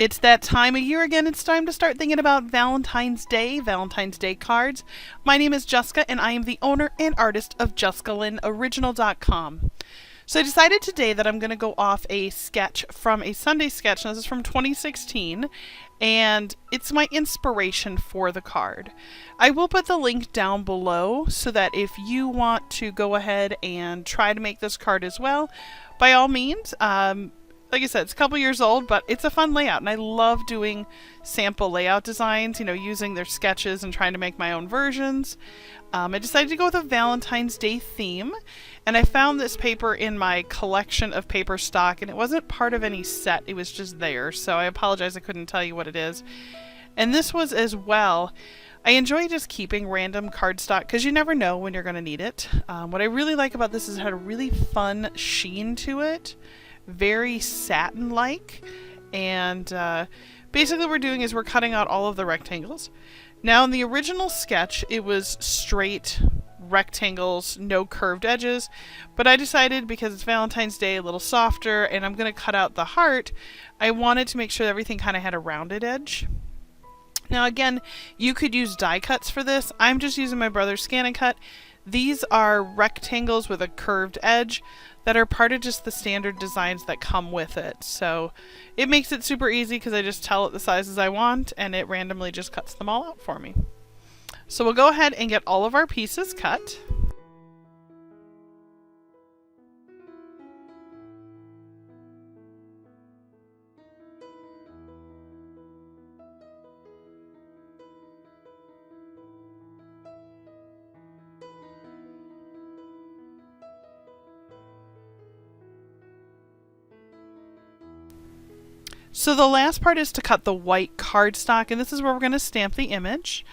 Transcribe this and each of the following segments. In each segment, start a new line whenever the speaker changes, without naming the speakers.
It's that time of year again. It's time to start thinking about Valentine's Day cards. My name is Jessica, and I am the owner and artist of JessicaLynnOriginal.com. So I decided today that I'm going to go off a sketch from a Sunday sketch. Now, this is from 2016, and it's my inspiration for the card. I will put the link down below so that if you want to go ahead and try to make this card as well, by all means. Like I said, it's a couple years old, but it's a fun layout, and I love doing sample layout designs, you know, using their sketches and trying to make my own versions. I decided to go with a Valentine's Day theme, and I found this paper in my collection of paper stock, and it wasn't part of any set, it was just there, so I apologize I couldn't tell you what it is. And this was as well. I enjoy just keeping random cardstock because you never know when you're going to need it. What I really like about this is it had a really fun sheen to it. Very satin-like, and basically what we're doing is we're cutting out all of the rectangles. Now in the original sketch it was straight rectangles, no curved edges, but I decided because it's Valentine's Day, a little softer, and I'm going to cut out the heart, I wanted to make sure everything kind of had a rounded edge. Now again, you could use die cuts for this. I'm just using my brother's Scan and Cut. These are rectangles with a curved edge that are part of just the standard designs that come with it. So it makes it super easy because I just tell it the sizes I want and it randomly just cuts them all out for me. So we'll go ahead and get all of our pieces cut. So the last part is to cut the white cardstock, and this is where we're going to stamp the image.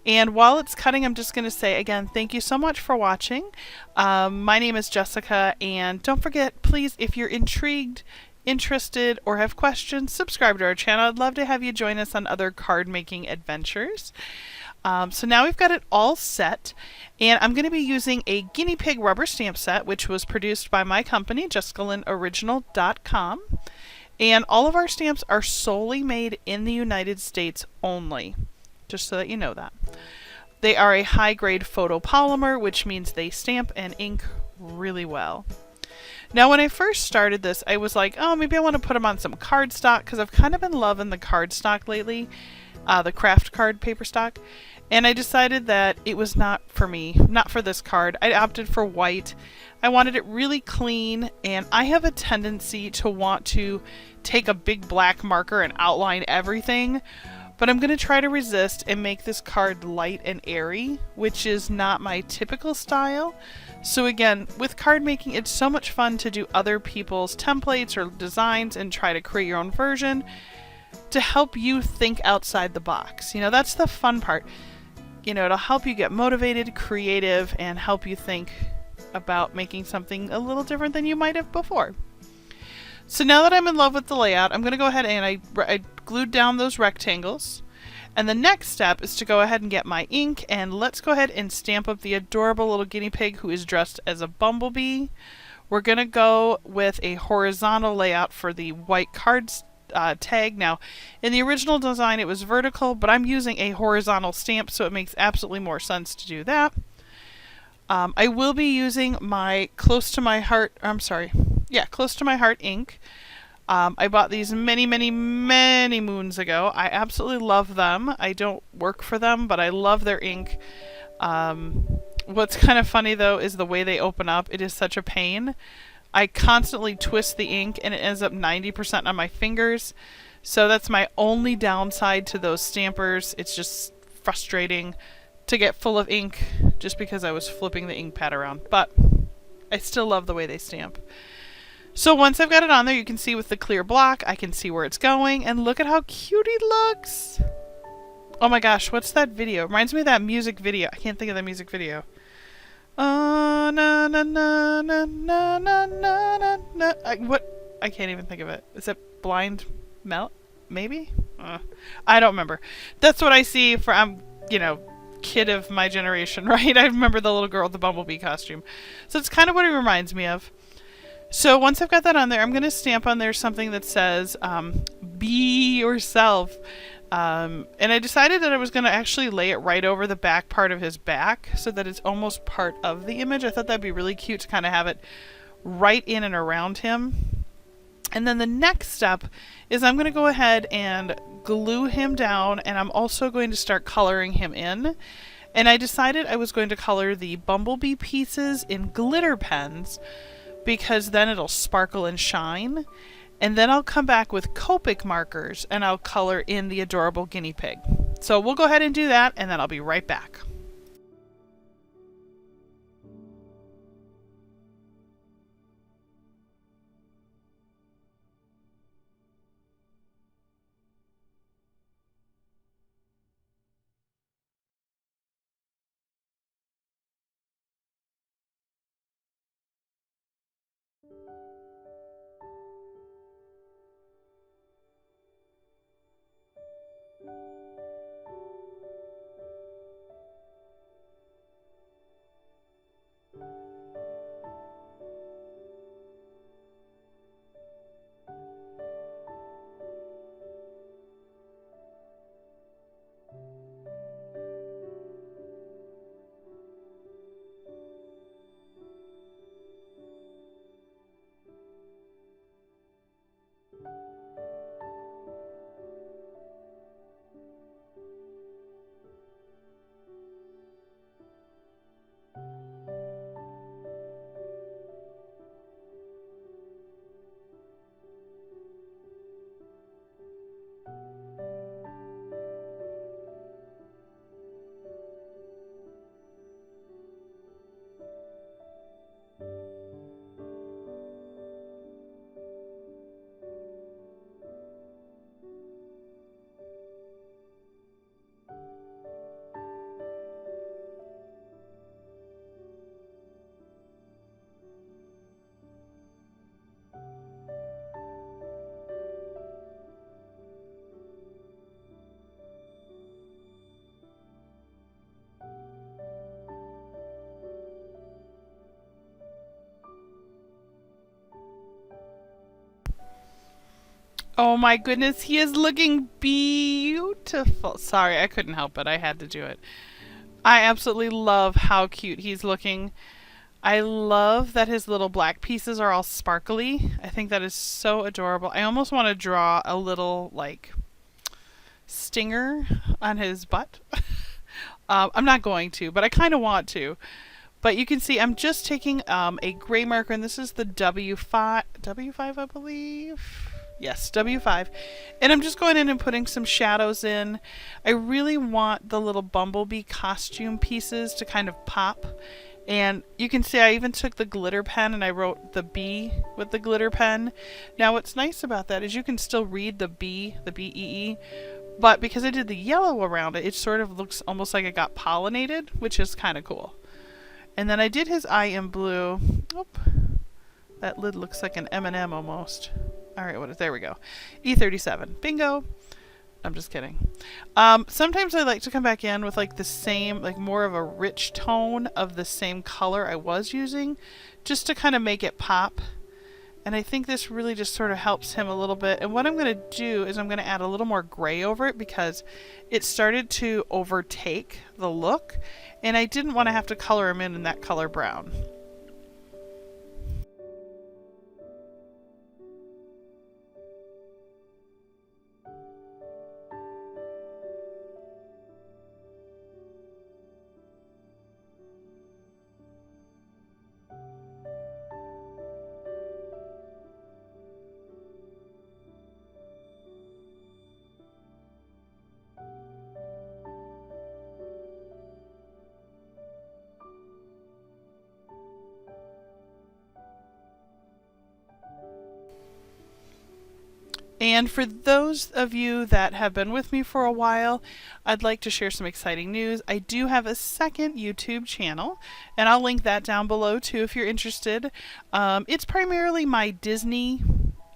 And while it's cutting, I'm just going to say again, thank you so much for watching. My name is Jessica, and don't forget, please, if you're intrigued, interested, or have questions, subscribe to our channel. I'd love to have you join us on other card making adventures. So now we've got it all set, and I'm going to be using a guinea pig rubber stamp set, which was produced by my company, JessicaLynnOriginal.com. And all of our stamps are solely made in the United States only, just so that you know that. They are a high-grade photopolymer, which means they stamp and ink really well. Now, when I first started this, I was like, oh, maybe I want to put them on some cardstock, because I've kind of been loving the cardstock lately, the craft card paper stock. And I decided that it was not for me, not for this card. I opted for white. I wanted it really clean, and I have a tendency to want to take a big black marker and outline everything, but I'm going to try to resist and make this card light and airy, which is not my typical style. So again, with card making, it's so much fun to do other people's templates or designs and try to create your own version to help you think outside the box. You know, that's the fun part. You know, it'll help you get motivated, creative, and help you think about making something a little different than you might have before. So now that I'm in love with the layout, I'm going to go ahead and I glued down those rectangles. And the next step is to go ahead and get my ink, and let's go ahead and stamp up the adorable little guinea pig who is dressed as a bumblebee. We're going to go with a horizontal layout for the white cards tag. Now, in the original design it was vertical, but I'm using a horizontal stamp, so it makes absolutely more sense to do that. I will be using my Close to My Heart ink. I bought these many moons ago. I absolutely love them. I don't work for them, but I love their ink. What's kind of funny though is the way they open up. It is such a pain. I constantly twist the ink and it ends up 90% on my fingers. So that's my only downside to those stampers. It's just frustrating to get full of ink just because I was flipping the ink pad around, but I still love the way they stamp. So once I've got it on there, you can see with the clear block, I can see where it's going, and look at how cute he looks. Oh my gosh, what's that video? It reminds me of that music video. I can't think of the music video. Oh, na na na na na na na na. What? I can't even think of it. Is it Blind Melt? Maybe? I don't remember. That's what I see for, you know, kid of my generation, right? I remember the little girl with the bumblebee costume. So it's kind of what it reminds me of. So once I've got that on there, I'm going to stamp on there something that says be yourself. And I decided that I was going to actually lay it right over the back part of his back so that it's almost part of the image. I thought that'd be really cute to kind of have it right in and around him. And then the next step is I'm going to go ahead and glue him down, and I'm also going to start coloring him in. And I decided I was going to color the bumblebee pieces in glitter pens because then it'll sparkle and shine. And then I'll come back with Copic markers and I'll color in the adorable guinea pig. So we'll go ahead and do that, and then I'll be right back. Oh my goodness, he is looking beautiful. Sorry, I couldn't help it. I had to do it. I absolutely love how cute he's looking. I love that his little black pieces are all sparkly. I think that is so adorable. I almost want to draw a little, like, stinger on his butt. I'm not going to, but I kind of want to. But you can see I'm just taking a gray marker, and this is the W5, I believe. Yes, W5. And I'm just going in and putting some shadows in. I really want the little bumblebee costume pieces to kind of pop. And you can see I even took the glitter pen and I wrote the B with the glitter pen. Now what's nice about that is you can still read the B, the B-E-E, but because I did the yellow around it, it sort of looks almost like it got pollinated, which is kind of cool. And then I did his eye in blue. Oop, that lid looks like an M&M almost. Alright, what is, there we go. E37, bingo. I'm just kidding. Sometimes I like to come back in with like the same, like more of a rich tone of the same color I was using, just to kind of make it pop. And I think this really just sort of helps him a little bit. And what I'm going to do is I'm going to add a little more gray over it because it started to overtake the look. And I didn't want to have to color him in that color brown. And for those of you that have been with me for a while, I'd like to share some exciting news. I do have a second YouTube channel, and I'll link that down below too if you're interested. It's primarily my Disney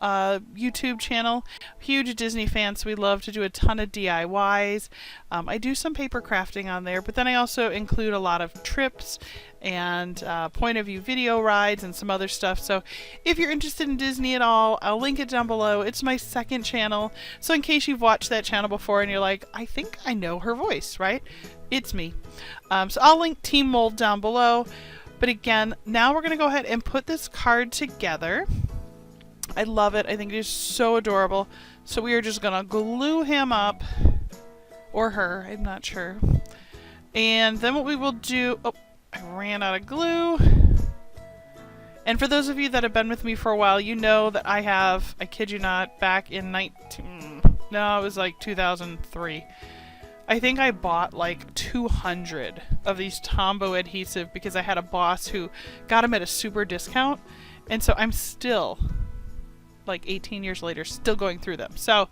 YouTube channel. Huge Disney fans, so we love to do a ton of DIYs. I do some paper crafting on there, but then I also include a lot of trips and point of view video rides and some other stuff. So if you're interested in Disney at all, I'll link it down below. It's my second channel, so in case you've watched that channel before and you're like, I think I know her voice, right? It's me. So I'll link Team Mold down below. But again, now we're going to go ahead and put this card together. I love it. I think it is so adorable. So we are just going to glue him up, or her, I'm not sure. And then what we will do, oh, I ran out of glue. And for those of you that have been with me for a while, you know that I have, I kid you not, back in 2003. I think I bought like 200 of these Tombow adhesive because I had a boss who got them at a super discount. And so I'm still, like 18 years later, still going through them. So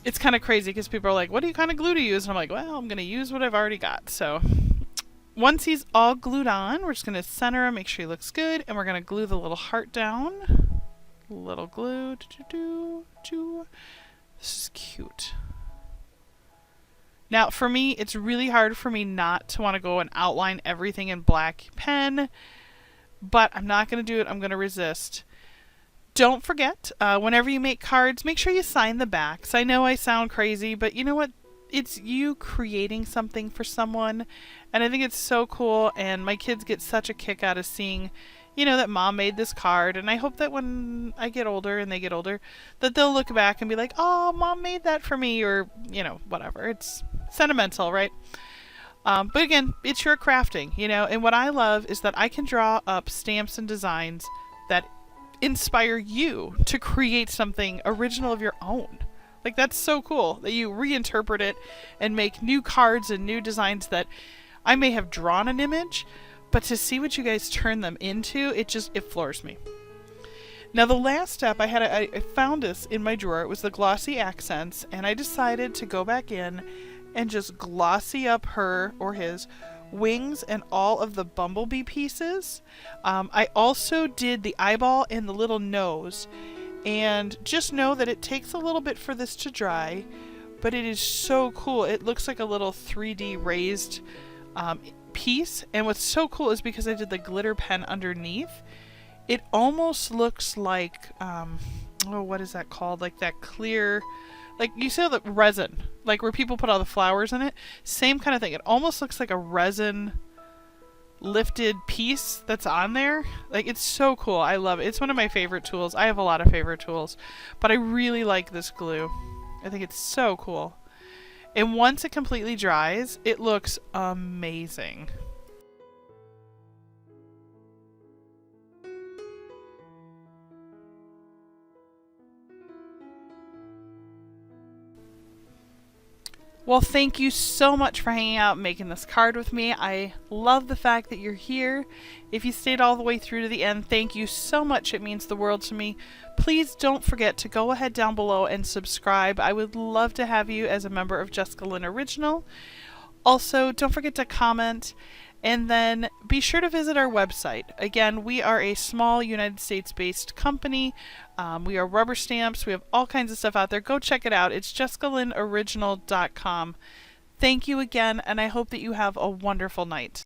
it's kind of crazy because people are like, what do you kind of glue to use? And I'm like, well, I'm going to use what I've already got. So once he's all glued on, we're just going to center him, make sure he looks good, and we're going to glue the little heart down. Little glue. This is cute. Now, for me, it's really hard for me not to want to go and outline everything in black pen, but I'm not going to do it. I'm going to resist. Don't forget, whenever you make cards, make sure you sign the backs. I know I sound crazy, but you know what? It's you creating something for someone, and I think it's so cool, and my kids get such a kick out of seeing, you know, that mom made this card, and I hope that when I get older and they get older, that they'll look back and be like, oh, mom made that for me, or, you know, whatever. It's sentimental, right? But again, it's your crafting, you know, and what I love is that I can draw up stamps and designs that inspire you to create something original of your own. Like, that's so cool that you reinterpret it and make new cards and new designs that I may have drawn an image, but to see what you guys turn them into, it floors me. Now the last step, I found this in my drawer. It was the glossy accents, and I decided to go back in and just glossy up her or his wings and all of the bumblebee pieces. I also did the eyeball and the little nose. And just know that it takes a little bit for this to dry, but it is so cool. It looks like a little 3D raised piece. And what's so cool is because I did the glitter pen underneath, it almost looks like, oh, what is that called? Like that clear, like you see the resin, like where people put all the flowers in it. Same kind of thing. It almost looks like a resin lifted piece that's on there. Like, it's so cool. I love it. It's one of my favorite tools. I have a lot of favorite tools, but I really like this glue. I think it's so cool. And once it completely dries, it looks amazing. Well, thank you so much for hanging out and making this card with me. I love the fact that you're here. If you stayed all the way through to the end, thank you so much. It means the world to me. Please don't forget to go ahead down below and subscribe. I would love to have you as a member of Jessica Lynn Original. Also, don't forget to comment, and then be sure to visit our website. Again, we are a small United States-based company. We are rubber stamps. We have all kinds of stuff out there. Go check it out. It's JessicaLynnOriginal.com. Thank you again, and I hope that you have a wonderful night.